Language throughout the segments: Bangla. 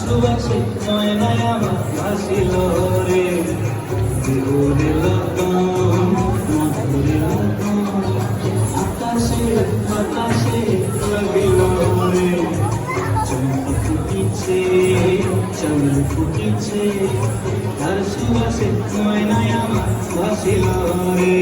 সুবাসে ময়নায় আমার ভাসিল রে বিহুরে লগন মধুরে লগন আকাশে বাতাসে লাগিল রে চম্পা ফুটিছে চন্দ্র ফুটিছে তার সুবাসে ময়নায় আমার ভাসিল রে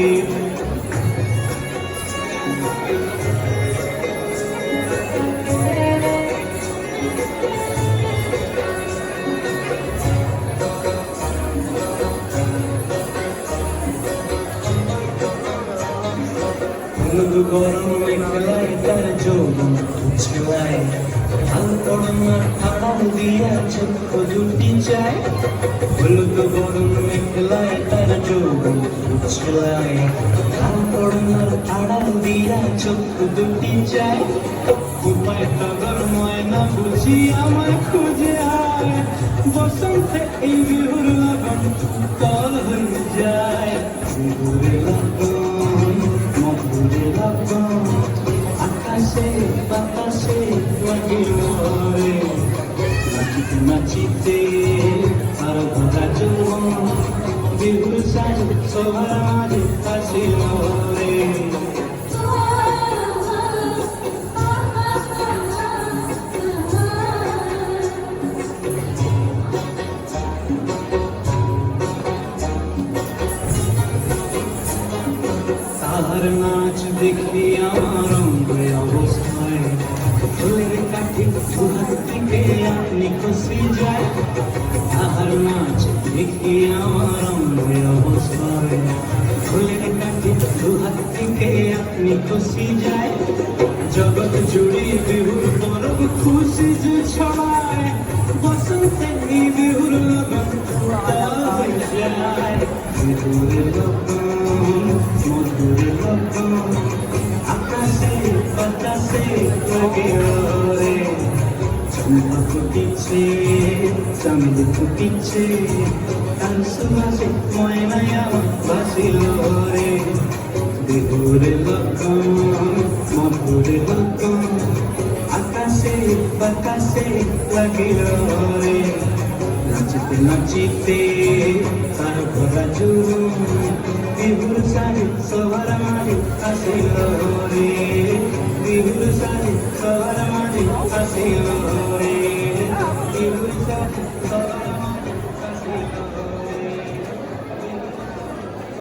গরম মেঘলায় তার যৌবন ছেলায় হাল পড়নার আড়াল দিয়া চক্ষু দুটি চায় হলুদ গরম মেঘলায় তার যৌবন ছেলায় হাল পড়নার আড়াল দিয়া চক্ষু দুটি চায় উপায় টগর ময়না বুঝি আমায় খুঁজে আয় বসন্তে এই বিহুর লগন তল হয়ে যায় বিহুরে লগন মধুরে লগন আকাশে বাতাসে লাগিল রে নাচিতে নাচিতে আর ভরা যৌবন বিহুর সাজ সবার মাঝে আসিল রে তাহার নাচ দেখি আমার অঙ্গে অবস্থায় ফুলের কাঠি দুহাত থেকে আপনি খুশি যায় তাহার নাচ দেখি আমার অঙ্গে অবস্থায় ফুলের কাঠি দুহাত থেকে আপনি খুশি যায় জগৎ জুড়ে বিহুর পরব খুশি যে ছড়ায় বসন্তে এই বিহুর লগন হয়ে যায় বিহুর লগন মধুরে লগন আকাশে বাতাসে লাগিল রে চম্পা ফুটিছে চাঁদ ফুটিছে তার সুবাসে ময়নায় আমার ভাসিল রে বিহুরে লগন মধুরে লগন আকাশে বাতাসে লাগিল রে নাচিতে নাচিতে তার ভরা জুড়ুন বিহুর সারি সবার মাঝে আসিল রে বিহুর সারি সবার মাঝে আসিল রে